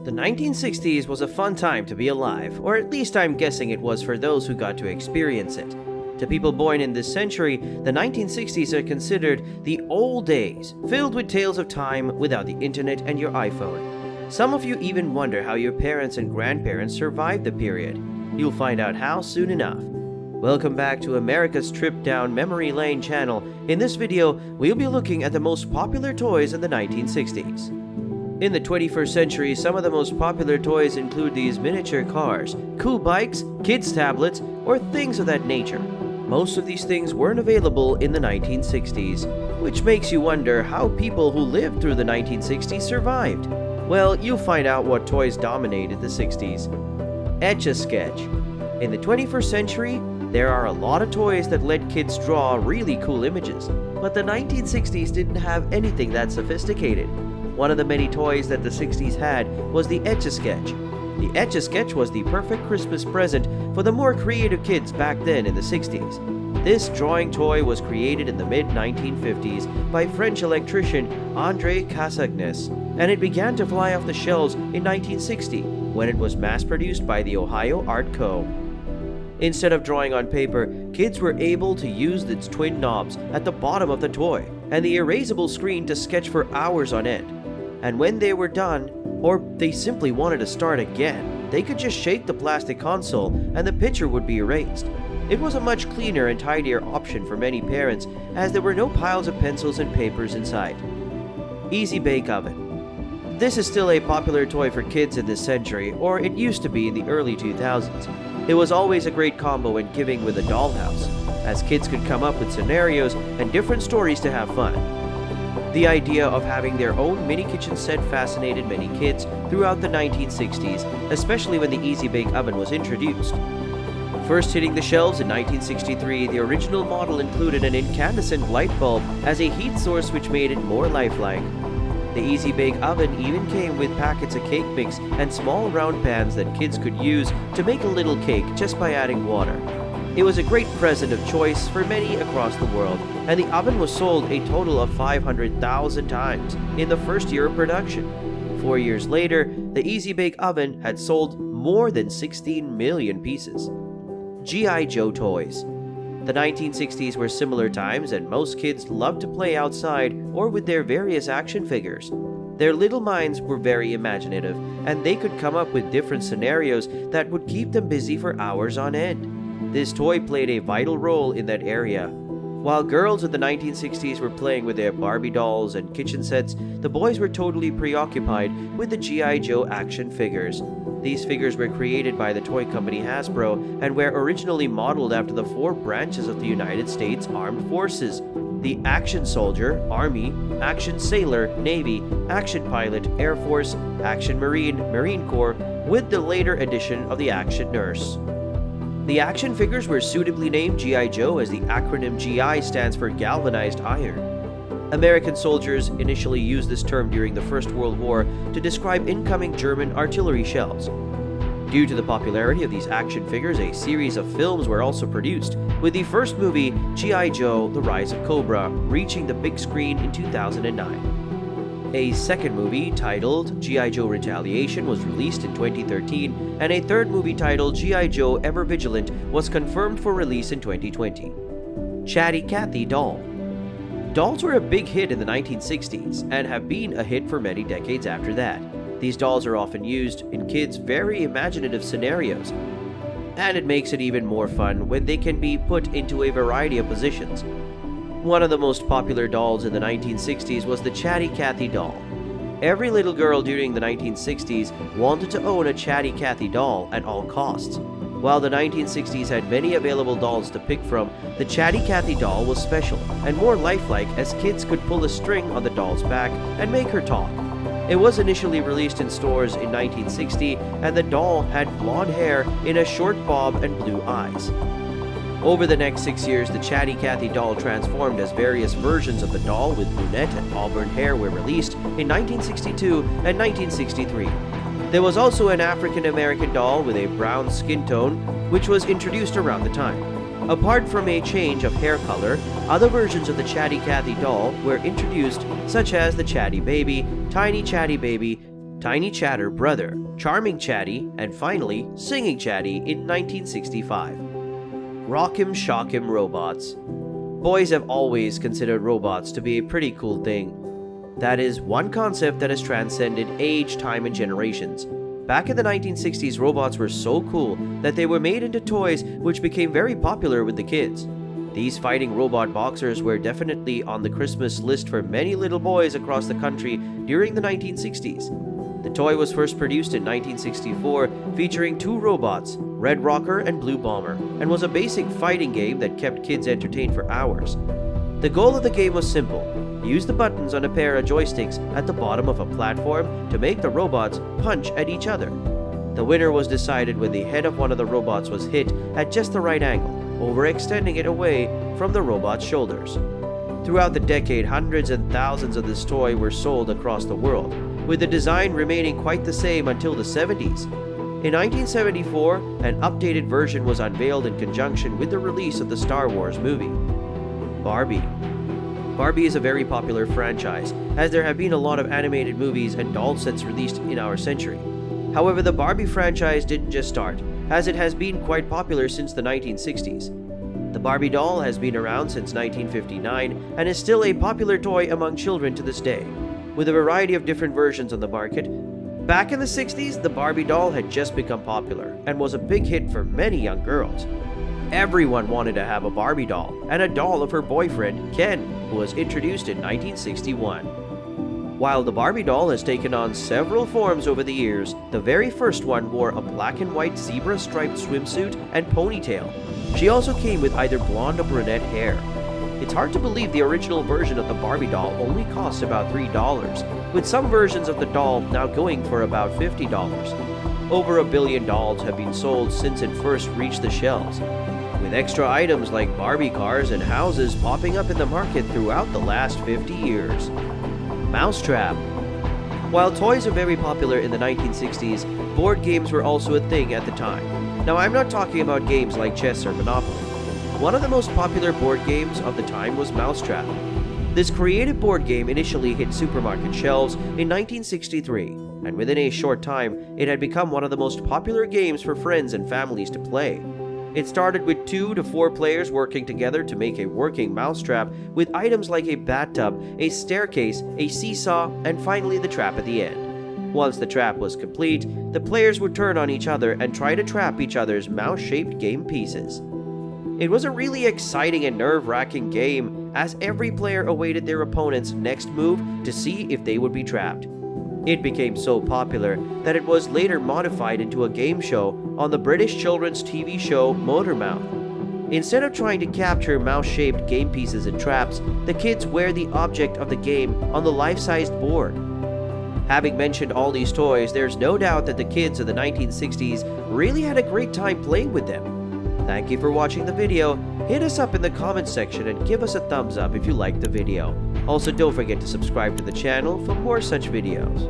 The 1960s was a fun time to be alive, or at least I'm guessing it was for those who got to experience it. To people born in this century, the 1960s are considered the old days, filled with tales of time without the internet and your iPhone. Some of you even wonder how your parents and grandparents survived the period. You'll find out how soon enough. Welcome back to America's Trip Down Memory Lane channel. In this video, we'll be looking at the most popular toys of the 1960s. In the 21st century, some of the most popular toys include these miniature cars, cool bikes, kids' tablets, or things of that nature. Most of these things weren't available in the 1960s, which makes you wonder how people who lived through the 1960s survived. Well, you'll find out what toys dominated the 60s. Etch-a-Sketch. In the 21st century, there are a lot of toys that let kids draw really cool images, but the 1960s didn't have anything that sophisticated. One of the many toys that the 60s had was the Etch-a-Sketch. The Etch-a-Sketch was the perfect Christmas present for the more creative kids back then in the 60s. This drawing toy was created in the mid-1950s by French electrician André Cassagnès, and it began to fly off the shelves in 1960 when it was mass-produced by the Ohio Art Co. Instead of drawing on paper, kids were able to use its twin knobs at the bottom of the toy and the erasable screen to sketch for hours on end. And when they were done, or they simply wanted to start again, they could just shake the plastic console and the picture would be erased. It was a much cleaner and tidier option for many parents, as there were no piles of pencils and papers inside. Easy Bake Oven. This is still a popular toy for kids in this century, or it used to be in the early 2000s. It was always a great combo when giving with a dollhouse, as kids could come up with scenarios and different stories to have fun. The idea of having their own mini kitchen set fascinated many kids throughout the 1960s, especially when the Easy Bake Oven was introduced. First hitting the shelves in 1963, the original model included an incandescent light bulb as a heat source which made it more lifelike. The Easy Bake Oven even came with packets of cake mix and small round pans that kids could use to make a little cake just by adding water. It was a great present of choice for many across the world, and the oven was sold a total of 500,000 times in the first year of production. 4 years later, the Easy Bake Oven had sold more than 16 million pieces. G.I. Joe toys. The 1960s were similar times, and most kids loved to play outside or with their various action figures. Their little minds were very imaginative, and they could come up with different scenarios that would keep them busy for hours on end. This toy played a vital role in that area. While girls of the 1960s were playing with their Barbie dolls and kitchen sets, the boys were totally preoccupied with the G.I. Joe action figures. These figures were created by the toy company Hasbro and were originally modeled after the 4 branches of the United States Armed Forces: the Action Soldier, Army; Action Sailor, Navy; Action Pilot, Air Force; Action Marine, Marine Corps, with the later addition of the Action Nurse. The action figures were suitably named G.I. Joe, as the acronym GI stands for Galvanized Iron. American soldiers initially used this term during the First World War to describe incoming German artillery shells. Due to the popularity of these action figures, a series of films were also produced, with the first movie, G.I. Joe: The Rise of Cobra, reaching the big screen in 2009. A second movie titled G.I. Joe Retaliation was released in 2013, and a third movie titled G.I. Joe Ever Vigilant was confirmed for release in 2020. Chatty Cathy Doll. Dolls were a big hit in the 1960s and have been a hit for many decades after that. These dolls are often used in kids' very imaginative scenarios, and it makes it even more fun when they can be put into a variety of positions. One of the most popular dolls in the 1960s was the Chatty Cathy doll. Every little girl during the 1960s wanted to own a Chatty Cathy doll at all costs. While the 1960s had many available dolls to pick from, the Chatty Cathy doll was special and more lifelike, as kids could pull a string on the doll's back and make her talk. It was initially released in stores in 1960, and the doll had blonde hair in a short bob and blue eyes. Over the next 6 years, the Chatty Cathy doll transformed, as various versions of the doll with brunette and auburn hair were released in 1962 and 1963. There was also an African American doll with a brown skin tone, which was introduced around the time. Apart from a change of hair color, other versions of the Chatty Cathy doll were introduced, such as the Chatty Baby, Tiny Chatty Baby, Tiny Chatter Brother, Charming Chatty, and finally, Singing Chatty in 1965. Rock'em Shock'em Robots. Boys have always considered robots to be a pretty cool thing. That is one concept that has transcended age, time, and generations. Back in the 1960s, robots were so cool that they were made into toys which became very popular with the kids. These fighting robot boxers were definitely on the Christmas list for many little boys across the country during the 1960s. The toy was first produced in 1964, featuring two robots, Red Rocker and Blue Bomber, and was a basic fighting game that kept kids entertained for hours. The goal of the game was simple. Use the buttons on a pair of joysticks at the bottom of a platform to make the robots punch at each other. The winner was decided when the head of one of the robots was hit at just the right angle, overextending it away from the robot's shoulders. Throughout the decade, hundreds and thousands of this toy were sold across the world, with the design remaining quite the same until the 70s. In 1974, an updated version was unveiled in conjunction with the release of the Star Wars movie. Barbie. Barbie is a very popular franchise, as there have been a lot of animated movies and doll sets released in our century. However, the Barbie franchise didn't just start, as it has been quite popular since the 1960s. The Barbie doll has been around since 1959 and is still a popular toy among children to this day, with a variety of different versions on the market. Back in the 60s, the Barbie doll had just become popular and was a big hit for many young girls. Everyone wanted to have a Barbie doll and a doll of her boyfriend, Ken, who was introduced in 1961. While the Barbie doll has taken on several forms over the years, the very first one wore a black and white zebra-striped swimsuit and ponytail. She also came with either blonde or brunette hair. It's hard to believe the original version of the Barbie doll only cost about $3, with some versions of the doll now going for about $50. Over 1 billion dolls have been sold since it first reached the shelves, with extra items like Barbie cars and houses popping up in the market throughout the last 50 years. Mousetrap. While toys are very popular in the 1960s, board games were also a thing at the time. Now, I'm not talking about games like chess or Monopoly. One of the most popular board games of the time was Mousetrap. This creative board game initially hit supermarket shelves in 1963, and within a short time, it had become one of the most popular games for friends and families to play. It started with 2 to 4 players working together to make a working mousetrap with items like a bathtub, a staircase, a seesaw, and finally the trap at the end. Once the trap was complete, the players would turn on each other and try to trap each other's mouse-shaped game pieces. It was a really exciting and nerve-wracking game, as every player awaited their opponent's next move to see if they would be trapped. It became so popular that it was later modified into a game show on the British children's TV show Motormouth. Instead of trying to capture mouse-shaped game pieces and traps, the kids wear the object of the game on the life-sized board. Having mentioned all these toys, there's no doubt that the kids of the 1960s really had a great time playing with them. Thank you for watching the video. Hit us up in the comments section and give us a thumbs up if you liked the video. Also, don't forget to subscribe to the channel for more such videos.